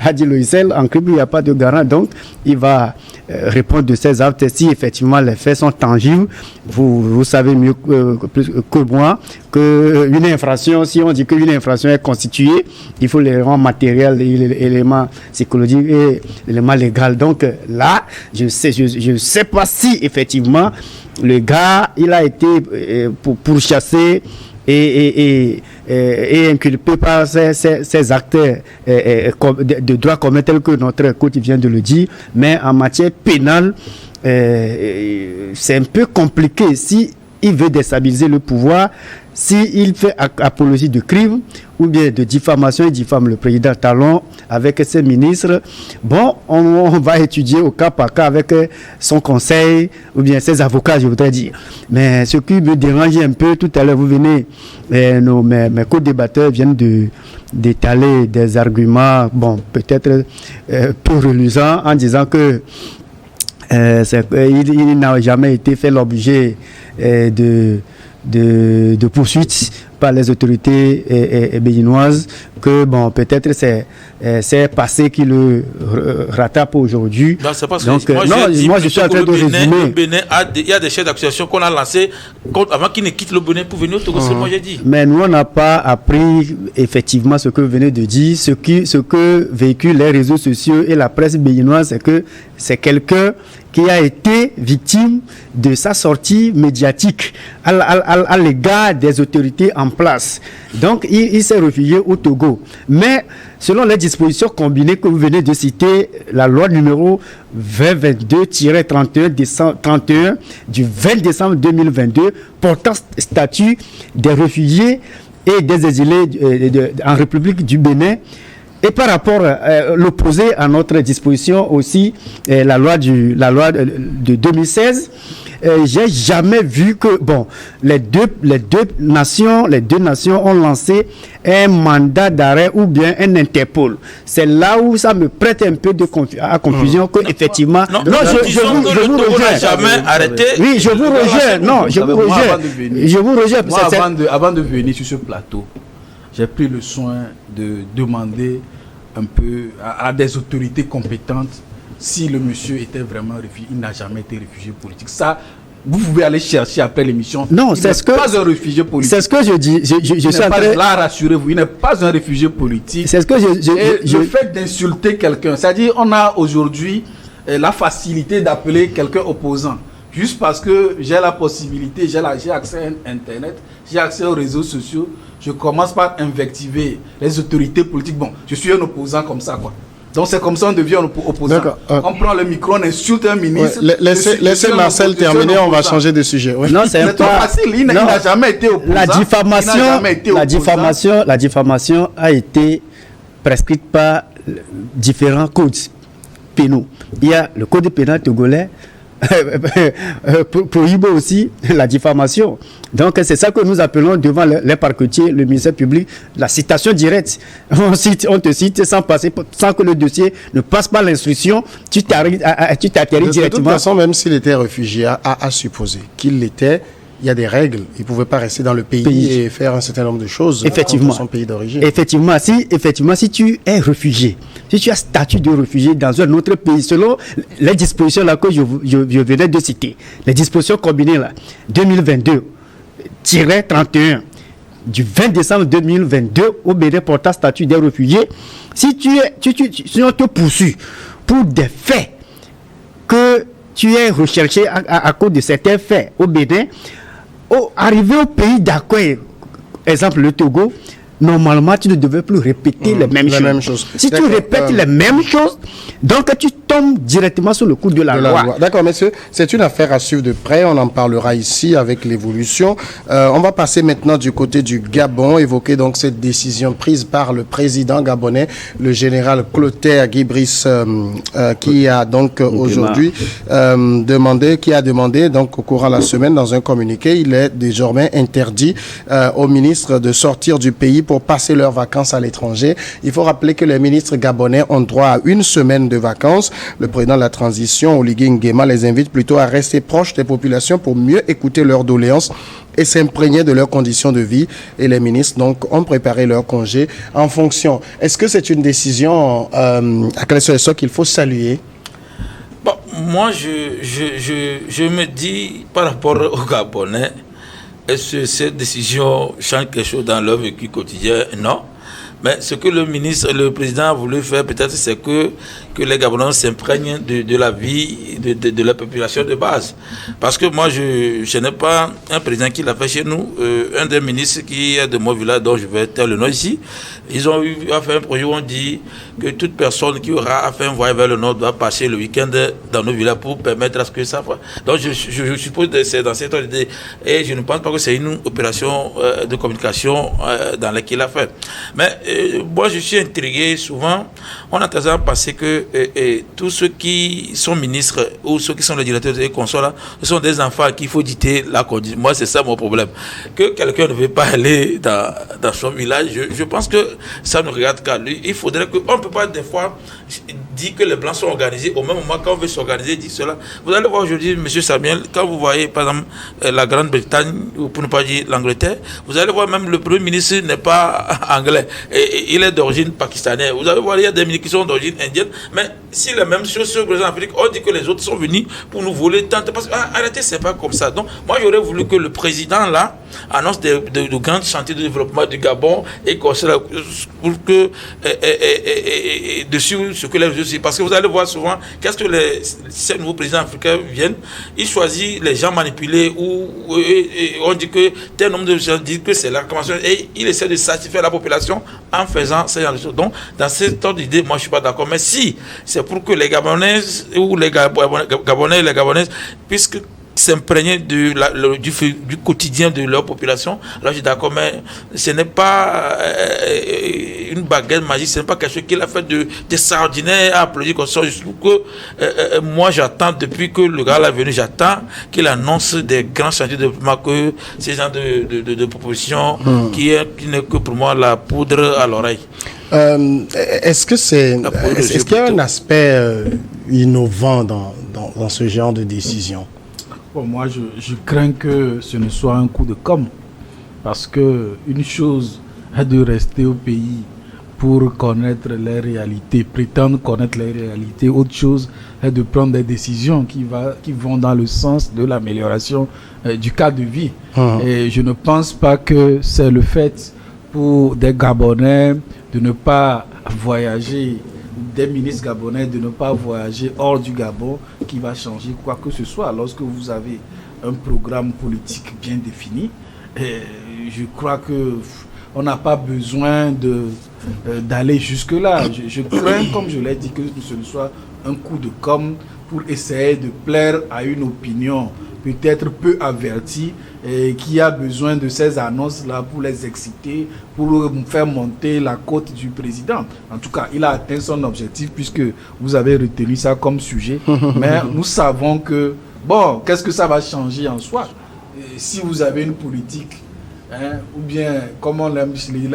Speaker 4: Hadi Loïsel, en crime, il n'y a pas de garant. Donc il va répondre de ses actes si effectivement les faits sont tangibles. Vous savez mieux que moi qu'une infraction, si on dit qu'une infraction est constituée, il faut l'élément matériel, l'élément psychologique et l'élément légal. Donc là, je sais pas si effectivement le gars il a été pourchassé et inculpé par ces actes de droit commun tels que notre coach vient de le dire, mais en matière pénale c'est un peu compliqué. Si il veut déstabiliser le pouvoir, s'il fait apologie de crime ou bien de diffamation, il diffame le président Talon avec ses ministres. Bon, on va étudier au cas par cas avec son conseil ou bien ses avocats, je voudrais dire. Mais ce qui me dérange un peu, tout à l'heure, vous venez, mes co-débatteurs viennent d'étaler des arguments, bon, peut-être peu reluisants, en disant que il n'a jamais été fait l'objet de poursuites par les autorités béninoises, que bon, peut-être c'est passé qui le rattrape aujourd'hui.
Speaker 3: Non, c'est pas ce
Speaker 4: donc,
Speaker 3: que
Speaker 4: moi je suis en train de résumer.
Speaker 3: Le Bénin il y a des chefs d'accusation qu'on a lancés avant qu'ils ne quittent le Bénin pour venir au Togo, c'est moi j'ai dit.
Speaker 4: Mais nous on n'a pas appris effectivement ce que vous venez de dire. Ce que véhiculent les réseaux sociaux et la presse béninoise, c'est que c'est quelqu'un qui a été victime de sa sortie médiatique à l'égard des autorités en place. Donc, il s'est réfugié au Togo. Mais, selon les dispositions combinées que vous venez de citer, la loi numéro 2022-31 du 20 décembre 2022 portant statut des réfugiés et des exilés en République du Bénin. Et par rapport l'opposé à notre disposition aussi, la loi de 2016, j'ai jamais vu que les deux nations ont lancé un mandat d'arrêt ou bien un Interpol. C'est là où ça me prête un peu à confusion que effectivement.
Speaker 3: Non, je vous rejoins. Jamais arrêté.
Speaker 4: Oui, je vous rejoins. Non, je vous rejoins. Je vous rejoins.
Speaker 2: Moi, avant de venir sur ce plateau, j'ai pris le soin de demander un peu à des autorités compétentes si le monsieur était vraiment réfugié. Il n'a jamais été réfugié politique. Ça, vous pouvez aller chercher après l'émission.
Speaker 4: Non, c'est ce que
Speaker 2: pas un réfugié politique.
Speaker 4: C'est ce que je dis. Je suis en train.
Speaker 2: Là, rassurez-vous, il n'est pas un réfugié politique.
Speaker 4: C'est ce que
Speaker 2: le fait d'insulter quelqu'un, c'est-à-dire on a aujourd'hui la facilité d'appeler quelqu'un opposant. Juste parce que j'ai la possibilité, j'ai accès à Internet, j'ai accès aux réseaux sociaux, je commence par invectiver les autorités politiques. Bon, je suis un opposant comme ça, quoi. Donc c'est comme ça on devient opposant. On prend le micro, on insulte un ministre.
Speaker 1: Ouais. Laissez Marcel terminer, on va changer de sujet. Ouais.
Speaker 4: Non, c'est
Speaker 2: trop facile. Il n'a jamais été opposant.
Speaker 4: La diffamation a été prescrite par différents codes pénaux. Il y a le code pénal togolais prohibe aussi la diffamation. Donc c'est ça que nous appelons devant les parquetiers, le ministère public, la citation directe. On te cite sans que le dossier ne passe pas l'instruction, tu t'atterris directement.
Speaker 1: De toute façon, même s'il était réfugié, à supposer qu'il l'était, il y a des règles. Il ne pouvait pas rester dans le pays et faire un certain nombre de choses dans son pays d'origine.
Speaker 4: Effectivement, si tu es réfugié, si tu as statut de réfugié dans un autre pays, selon les dispositions là que je venais de citer, les dispositions combinées là, 2022-31 du 20 décembre 2022 au Bénin portant statut des réfugiés, si on te poursuit pour des faits que tu es recherché à cause de certains faits au Bénin, arrivé au pays d'accueil, exemple le Togo, normalement tu ne devais plus répéter les mêmes choses. Si tu répètes les mêmes choses, donc tu tombes directement sur le coup de la loi.
Speaker 1: D'accord, messieurs, c'est une affaire à suivre de près. On en parlera ici avec l'évolution. On va passer maintenant du côté du Gabon, évoquer donc cette décision prise par le président gabonais, le général Clotaire Guibris, qui a donc aujourd'hui demandé donc au courant de la semaine dans un communiqué, il est désormais interdit aux ministres de sortir du pays pour passer leurs vacances à l'étranger. Il faut rappeler que les ministres gabonais ont droit à 1 semaine de vacances. Le président de la transition, Oligui Nguema, les invite plutôt à rester proches des populations pour mieux écouter leurs doléances et s'imprégner de leurs conditions de vie. Et les ministres, donc, ont préparé leur congé en fonction. Est-ce que c'est une décision à quelle sorte qu'il faut saluer?
Speaker 3: Bon, moi, je me dis, par rapport aux Gabonais, est-ce que cette décision change quelque chose dans leur vécu quotidien? Non. Mais ce que le président a voulu faire, peut-être, c'est que les Gabonais s'imprègnent de la vie de la population de base. Parce que moi, je n'ai pas un président qui l'a fait chez nous. Un des ministres qui est de mon village, dont je vais taire le nom ici, ils ont eu à faire un projet où on dit que toute personne qui aura à faire un voyage vers le nord doit passer le week-end dans nos villages pour permettre à ce que ça fasse. Donc, je suppose que c'est dans cette idée. Et je ne pense pas que c'est une opération de communication dans laquelle il a fait. Mais moi, je suis intrigué. Souvent, on a tendance à penser que tous ceux qui sont ministres ou ceux qui sont les directeurs des consoles, ce sont des enfants qu'il faut dicter la conduite. Moi, c'est ça mon problème. Que quelqu'un ne veut pas aller dans son village, je pense que ça ne regarde qu'à lui. Il faudrait qu'on ne peut pas des fois dire que les Blancs sont organisés. Au même moment, quand on veut s'organiser, dire cela. Vous allez voir aujourd'hui, M. Samuel, quand vous voyez, par exemple, la Grande-Bretagne, ou pour ne pas dire l'Angleterre, vous allez voir même le Premier ministre n'est pas anglais. Et il est d'origine pakistanaise. Vous allez voir, il y a des ministres qui sont d'origine indienne. Mais si la même chose sur le président d'Afrique, on dit que les autres sont venus pour nous voler tant. Parce que, arrêtez, c'est pas comme ça. Donc, moi, j'aurais voulu que le président, là, annonce de grands chantiers de développement du Gabon et pour que, dessus, ce que les autres, parce que vous allez voir souvent, qu'est-ce que ces nouveaux présidents africains viennent, ils choisissent les gens manipulés ou on dit que tel nombre de gens disent que c'est la commencation et ils essaient de satisfaire la population en faisant ce genre de choses. Donc, dans cette ordre d'idée, moi, je ne suis pas d'accord. Mais si c'est pour que les Gabonais ou les Gabonais et les Gabonaises puissent s'imprégner du quotidien de leur population, alors je suis d'accord, mais ce n'est pas une baguette magique, ce n'est pas quelque chose qu'il a fait d'extraordinaire à applaudir comme ça. Je trouve que moi j'attends, depuis que le gars est venu, j'attends qu'il annonce des grands chantiers de développement, que ces genres de propositions qui n'est que pour moi la poudre à l'oreille.
Speaker 1: Est-ce qu'il y a un aspect innovant dans ce genre de décision?
Speaker 2: Bon, moi, je crains que ce ne soit un coup de com', parce que une chose est de rester au pays pour connaître les réalités, prétendre connaître les réalités. Autre chose est de prendre des décisions qui vont dans le sens de l'amélioration du cadre de vie. Et je ne pense pas que c'est le fait pour des Gabonais de ne pas voyager, des ministres gabonais de ne pas voyager hors du Gabon qui va changer quoi que ce soit. Lorsque vous avez un programme politique bien défini, je crois que on n'a pas besoin d'aller jusque-là. Je crains, comme je l'ai dit, que ce soit un coup de com' pour essayer de plaire à une opinion peut-être peu avertie et qui a besoin de ces annonces-là pour les exciter, pour faire monter la cote du président. En tout cas, il a atteint son objectif puisque vous avez retenu ça comme sujet. Mais nous savons que, bon, qu'est-ce que ça va changer en soi? Et si vous avez une politique, ou bien, comme on l'aime,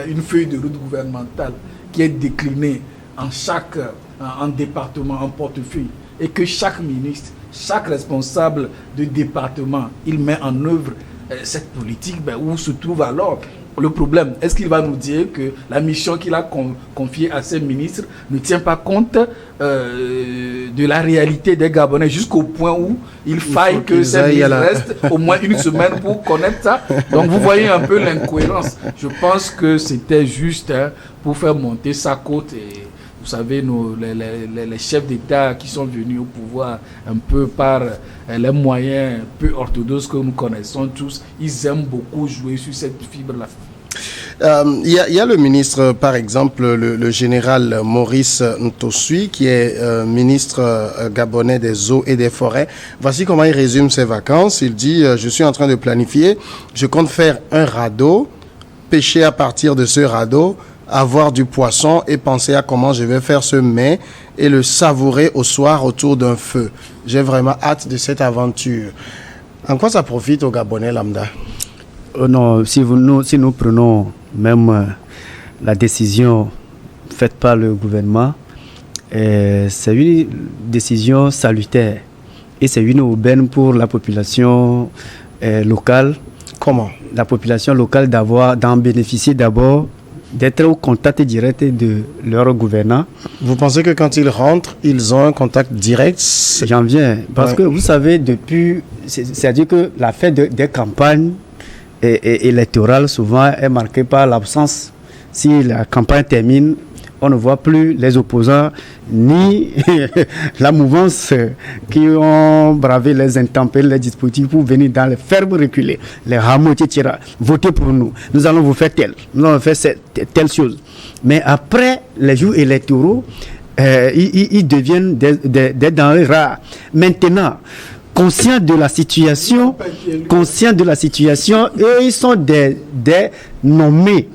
Speaker 2: une feuille de route gouvernementale qui est déclinée en département, en portefeuille, et que chaque ministre, chaque responsable de département, il met en œuvre cette politique, où se trouve alors le problème? Est-ce qu'il va nous dire que la mission qu'il a confiée à ses ministres ne tient pas compte de la réalité des Gabonais jusqu'au point où il faille que ces ministres restent au moins une semaine pour connaître ça? Donc vous voyez un peu l'incohérence. Je pense que c'était juste pour faire monter sa cote. Et vous savez, les chefs d'État qui sont venus au pouvoir un peu par les moyens peu orthodoxes que nous connaissons tous, ils aiment beaucoup jouer sur cette fibre-là.
Speaker 1: Il y a le ministre, par exemple, le général Maurice Ntosui, qui est ministre gabonais des eaux et des forêts. Voici comment il résume ses vacances. Il dit, je suis en train de planifier, je compte faire un radeau, pêcher à partir de ce radeau, avoir du poisson et penser à comment je vais faire ce mets et le savourer au soir autour d'un feu. J'ai vraiment hâte de cette aventure. En quoi ça profite aux Gabonais lambda?
Speaker 4: Non, si nous prenons même la décision faite par le gouvernement, c'est une décision salutaire et c'est une aubaine pour la population locale.
Speaker 1: Comment?
Speaker 4: La population locale d'en bénéficier d'abord, d'être au contact direct de leur gouvernant.
Speaker 1: Vous pensez que quand ils rentrent, ils ont un contact direct?
Speaker 4: J'en viens. Parce que vous savez, c'est-à-dire que la fête des campagnes électorales souvent est marquée par l'absence. Si la campagne termine, on ne voit plus les opposants ni la mouvance qui ont bravé les intempéries, les dispositifs pour venir dans les fermes reculées, les rameaux, etc. Votez pour nous. Nous allons vous faire nous allons faire telle chose. Mais après les jours électoraux, ils deviennent des denrées rares. Maintenant, conscients de la situation, eux, ils sont des nommés.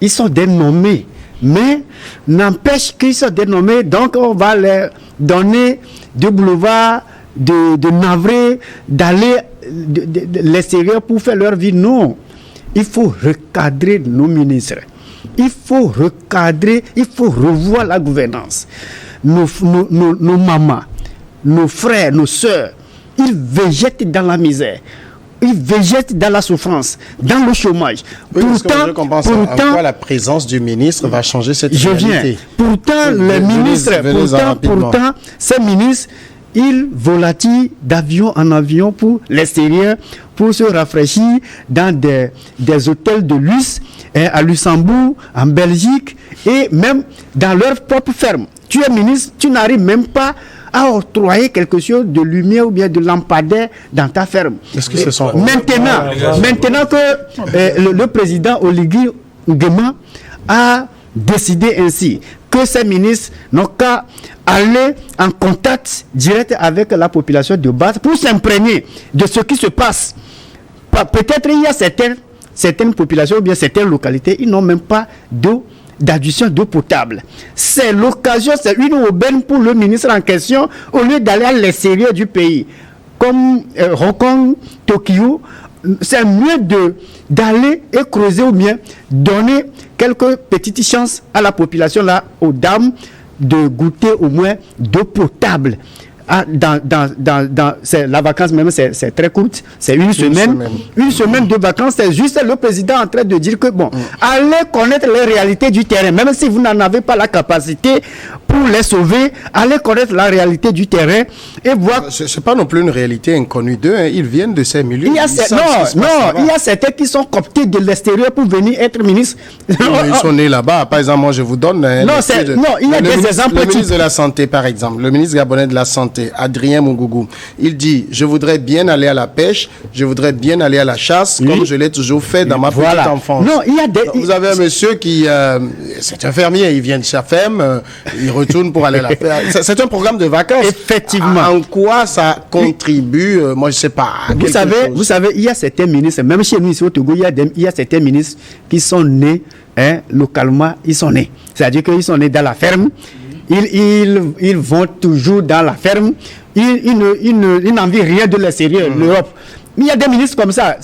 Speaker 4: Ils sont des nommés. Mais n'empêche qu'ils sont dénommés, donc on va leur donner de boulevard, de navrés, d'aller de l'extérieur pour faire leur vie. Non, il faut recadrer nos ministres. Il faut recadrer, il faut revoir la gouvernance. Nos mamans, nos frères, nos soeurs, ils végètent dans la misère. Ils végètent dans la souffrance, dans le chômage.
Speaker 1: Oui, pourtant, la présence du ministre va changer cette réalité.
Speaker 4: Pourtant, les ministres, ces ministres, ils volatillent d'avion en avion pour l'extérieur, pour se rafraîchir dans des hôtels de luxe, à Luxembourg, en Belgique, et même dans leur propre ferme. Tu es ministre, tu n'arrives même pas à octroyer quelque chose de lumière ou bien de lampadaire dans ta ferme.
Speaker 1: Est-ce que ce sont
Speaker 4: maintenant que le président Oligui Nguema a décidé ainsi que ces ministres n'ont qu'à aller en contact direct avec la population de base pour s'imprégner de ce qui se passe. Peut-être il y a certaines populations ou bien certaines localités, ils n'ont même pas d'adduction d'eau potable. C'est l'occasion, c'est une aubaine pour le ministre en question, au lieu d'aller à l'extérieur du pays, comme Hong Kong, Tokyo. C'est mieux d'aller et creuser ou bien donner quelques petites chances à la population, là, aux dames, de goûter au moins d'eau potable. La vacance même, c'est très courte, c'est une semaine. Une semaine de vacances, c'est juste le président en train de dire que allez connaître les réalités du terrain, même si vous n'en avez pas la capacité pour les sauver, allez connaître la réalité du terrain et voir.
Speaker 1: C'est pas non plus une réalité inconnue d'eux, ils viennent de ces milieux.
Speaker 4: Il y a certains qui sont cooptés de l'extérieur pour venir être ministres.
Speaker 1: Ils sont nés là-bas, par exemple, moi je vous donne.
Speaker 4: Il y a des exemples.
Speaker 1: Le ministre de la Santé, par exemple, le ministre gabonais de la Santé, santé, Adrien Mungougou. Il dit, je voudrais bien aller à la pêche, je voudrais bien aller à la chasse, comme je l'ai toujours fait dans ma petite enfance.
Speaker 4: Non, il y a des...
Speaker 1: Vous avez un monsieur qui, c'est un fermier, il vient de sa ferme, il retourne pour aller à la pêche. C'est un programme de vacances.
Speaker 4: Effectivement.
Speaker 1: En quoi ça contribue, moi je sais pas.
Speaker 4: Vous savez, il y a certains ministres, même chez nous ici au Togo, il y a certains ministres qui sont nés, localement, ils sont nés. C'est-à-dire qu'ils sont nés dans la ferme, ils vont toujours dans la ferme, ils n'en vivent rien de l'extérieur, l'Europe. Mais il y a des ministres comme ça.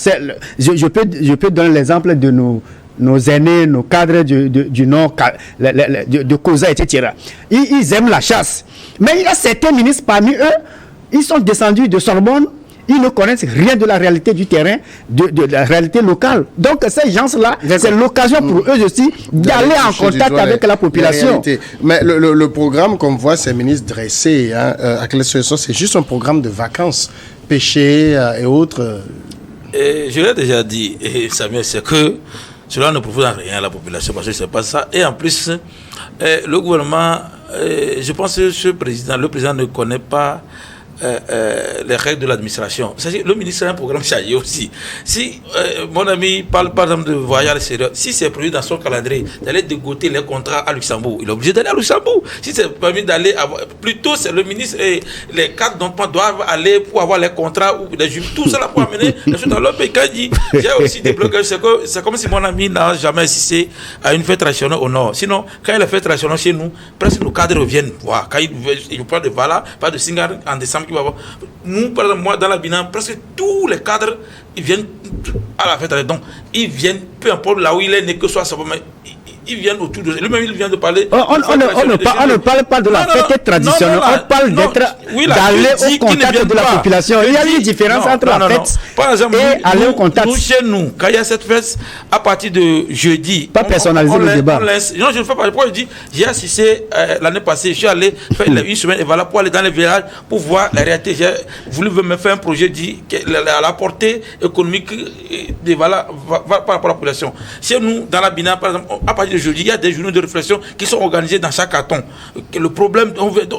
Speaker 4: Je peux donner l'exemple de nos aînés, nos cadres du Nord, de Koza, etc. Ils aiment la chasse. Mais il y a certains ministres parmi eux, ils sont descendus de Sorbonne, ils ne connaissent rien de la réalité du terrain, de la réalité locale. Donc ces gens-là, c'est l'occasion pour eux aussi d'aller en contact avec la population.
Speaker 1: Mais le programme qu'on voit ces ministres dressés, à quelle situation, c'est juste un programme de vacances, pêcher et autres.
Speaker 3: Et je l'ai déjà dit, Samuel, c'est que cela ne prouve rien à la population parce que c'est pas ça. Et en plus, le gouvernement, je pense que le président ne connaît pas les règles de l'administration. Le ministre a un programme chargé aussi. Si mon ami parle par exemple de voyage à l'extérieur, si c'est prévu dans son calendrier d'aller dégoter les contrats à Luxembourg, il est obligé d'aller à Luxembourg. Si c'est prévu d'aller plutôt c'est le ministre et les cadres d'emploi doivent aller pour avoir les contrats ou les juges, tout cela pour amener les choses dans leur pays. Quand il dit, j'ai aussi des blocages, c'est comme si mon ami n'a jamais assisté à une fête traditionnelle au nord. Sinon, quand il y a la fête traditionnelle chez nous, presque nos cadres reviennent voir. Quand il parle de Vala, pas de Singar en décembre. Nous, par exemple, moi, dans la Bina, presque tous les cadres, ils viennent à la fête. Donc, ils viennent, peu importe là où il est né, que ce soit simplement, ils viennent autour de lui-même, il vient de parler.
Speaker 4: On ne parle pas de la fête traditionnelle, on parle d'aller au contact de la population. Il y a une différence entre la fête et aller au contact.
Speaker 3: Nous, chez nous, quand il y a cette fête, à partir de jeudi,
Speaker 4: pas personnaliser le débat.
Speaker 3: Non, je ne fais pas. Pourquoi je dis, j'ai assisté l'année passée, je suis allé faire une semaine et voilà, pour aller dans les villages, pour voir la réalité. J'ai voulu me faire un projet dit la portée économique de voilà, par rapport à la population. Chez nous, dans la Bina, par exemple, à partir de jeudi, il y a des journées de réflexion qui sont organisées dans chaque canton. Le problème,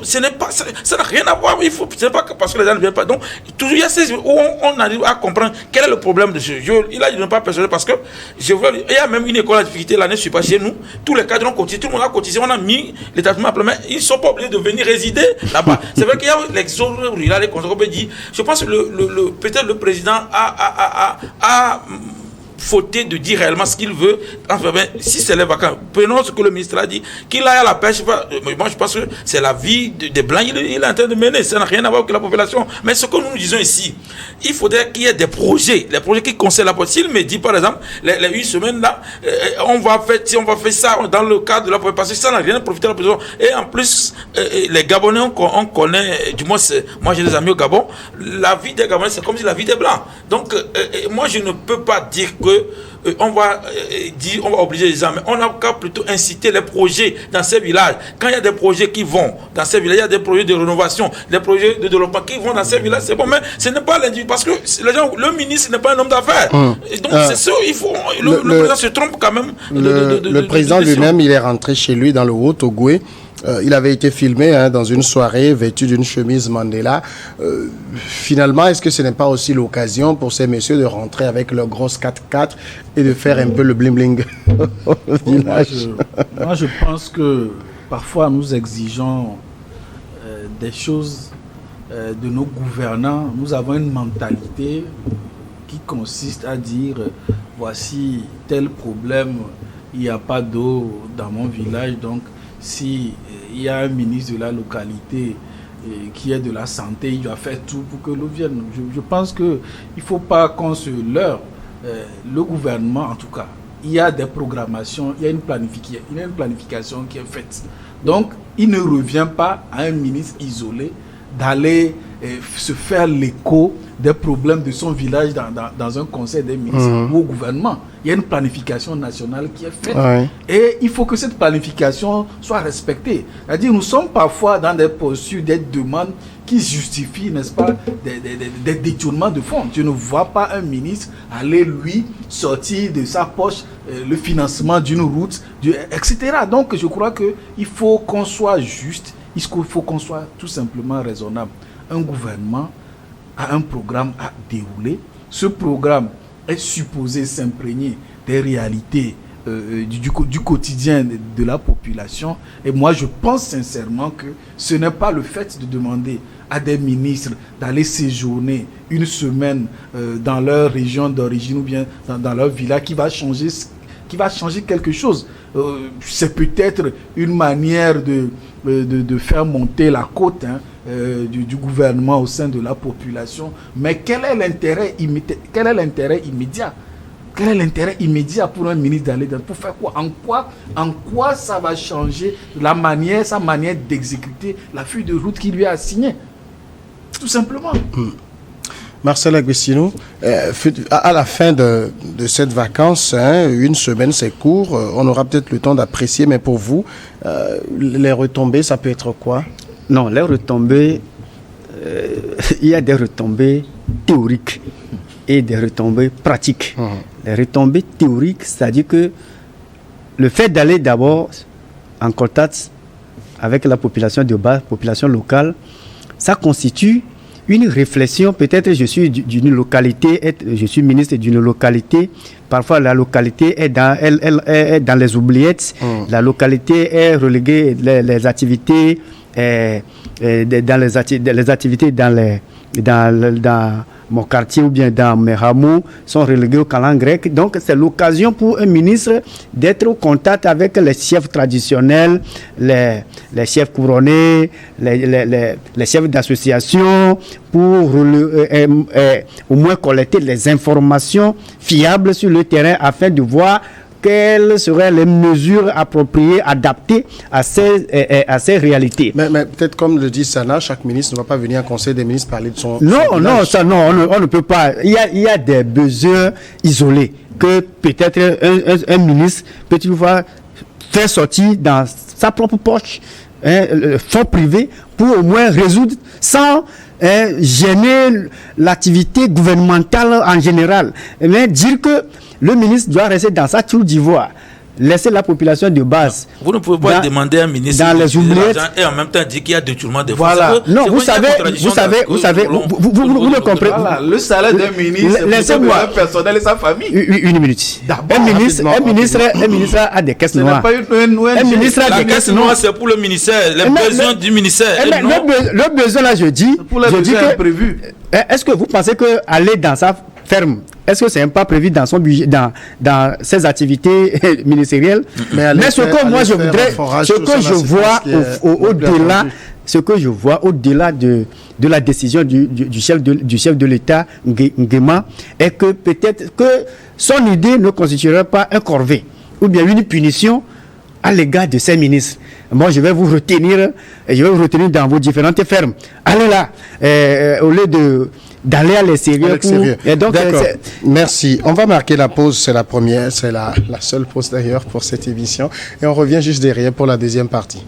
Speaker 3: ce n'est pas, ça n'a rien à voir. Ce n'est pas parce que les gens ne viennent pas. Donc, toujours il y a ces où on arrive à comprendre quel est le problème de ce jeu. Il a dit ne pas personnel parce que il y a même une école à difficulté l'année, je suis pas chez nous. Tous les cadres ont cotisé, tout le monde a cotisé, on a mis l'établissement à plein, mais ils ne sont pas obligés de venir résider là-bas. C'est vrai qu'il y a l'exode rural, les conseils, je pense que peut-être le président a fauté de dire réellement ce qu'il veut. Enfin, si c'est les vacances, prenons ce que le ministre a dit, qu'il aille à la pêche. Moi, je pense que c'est la vie des Blancs, il est en train de mener. Ça n'a rien à voir avec la population. Mais ce que nous disons ici, il faudrait qu'il y ait des projets, les projets qui concernent la population. S'il me dit, par exemple, les 8 semaines là, on va faire ça dans le cadre de la population, parce que ça n'a rien à profiter de la population. Et en plus, les Gabonais, on connaît, du moins, moi j'ai des amis au Gabon, la vie des Gabonais, c'est comme si la vie des Blancs. Donc, moi, je ne peux pas dire que on va obliger les gens, mais on a qu'à plutôt inciter les projets dans ces villages. Quand il y a des projets qui vont dans ces villages, il y a des projets de rénovation, des projets de développement qui vont dans ces villages, c'est bon, mais ce n'est pas l'individu, parce que le ministre n'est pas un homme d'affaires. Donc c'est ça, le président se trompe quand même.
Speaker 1: Le président lui-même, il est rentré chez lui dans le Haut-Togoué. Il avait été filmé dans une soirée vêtu d'une chemise Mandela. Finalement, est-ce que ce n'est pas aussi l'occasion pour ces messieurs de rentrer avec leur grosse 4x4 et de faire un peu le bling-bling au village?
Speaker 2: Moi, je pense que parfois nous exigeons des choses de nos gouvernants. Nous avons une mentalité qui consiste à dire voici tel problème, il n'y a pas d'eau dans mon village, donc si il y a un ministre de la localité qui est de la santé, il doit faire tout pour que l'eau vienne. Je pense qu'il ne faut pas qu'on se leurre. Le gouvernement, en tout cas, il y a des programmations, il y a une planification qui est faite. Donc, il ne revient pas à un ministre isolé d'aller se faire l'écho des problèmes de son village dans un conseil des ministres ou au gouvernement. Il y a une planification nationale qui est faite. Ouais. Et il faut que cette planification soit respectée. C'est-à-dire, nous sommes parfois dans des postures, des demandes qui justifient, n'est-ce pas, des détournements de fonds. Je ne vois pas un ministre aller, lui, sortir de sa poche le financement d'une route, etc. Donc, je crois qu'il faut qu'on soit juste. Il faut qu'on soit tout simplement raisonnable. Un gouvernement a un programme à dérouler. Ce programme est supposé s'imprégner des réalités du quotidien de la population. Et moi, je pense sincèrement que ce n'est pas le fait de demander à des ministres d'aller séjourner une semaine dans leur région d'origine ou bien dans leur village qui va changer quelque chose. C'est peut-être une manière de faire monter la cote du gouvernement au sein de la population. Mais quel est l'intérêt immédiat? Quel est l'intérêt immédiat pour un ministre d'aller pour faire quoi? En quoi ça va changer sa manière d'exécuter la feuille de route qu'il lui a assignée? Tout simplement.
Speaker 1: Marcel Agostino, à la fin de cette vacance, une semaine c'est court, on aura peut-être le temps d'apprécier, mais pour vous, les retombées, ça peut être quoi?
Speaker 4: Non, les retombées, il y a des retombées théoriques et des retombées pratiques. Les retombées théoriques, c'est-à-dire que le fait d'aller d'abord en contact avec la population de base, population locale, ça constitue une réflexion. Peut-être je suis d'une localité, je suis ministre d'une localité, parfois la localité est dans les oubliettes, la localité est reléguée, les activités les activités dans mon quartier ou bien dans mes hameaux sont relégués au calan grec. Donc c'est l'occasion pour un ministre d'être au contact avec les chefs traditionnels, les chefs couronnés, les chefs d'association, pour au moins collecter les informations fiables sur le terrain afin de voir quelles seraient les mesures appropriées, adaptées à ces réalités.
Speaker 1: Mais peut-être comme le dit Sana, chaque ministre ne va pas venir en conseil des ministres parler de son...
Speaker 4: Non, on ne peut pas. Il y a des besoins isolés que peut-être un ministre peut toutefois faire sortir dans sa propre poche, fonds privé, pour au moins résoudre sans gêner l'activité gouvernementale en général. Mais dire que le ministre doit rester dans sa tour d'ivoire, laisser la population de base.
Speaker 3: Vous ne pouvez pas demander à un ministre
Speaker 4: dans les oubliettes
Speaker 3: et en même temps dire qu'il y a détournement de fonds.
Speaker 4: Voilà. Non, vous savez, vous ne comprenez pas.
Speaker 2: Voilà, le salaire d'un ministre, laissez-moi un personnel et sa famille.
Speaker 4: Une minute. Un ministre a des caisses noires.
Speaker 2: Un
Speaker 4: ministre a des caisses noires.
Speaker 3: C'est pour le ministère, les besoins du ministère.
Speaker 4: Le besoin là, je dis
Speaker 2: que
Speaker 4: est-ce que vous pensez que aller dans sa ferme, est-ce que c'est un pas prévu dans son budget, dans ses activités ministérielles? Mais ce que moi je voudrais, ce que je vois au-delà, ce que je vois au-delà de la décision du chef de l'État, Nguema, est que peut-être que son idée ne constituerait pas un corvée ou bien une punition à l'égard de ses ministres. Moi, je vais vous retenir dans vos différentes fermes. Allez là, au lieu d'aller à l'extérieur.
Speaker 1: D'accord. Merci. On va marquer la pause. C'est la première, c'est la seule pause d'ailleurs pour cette émission. Et on revient juste derrière pour la deuxième partie.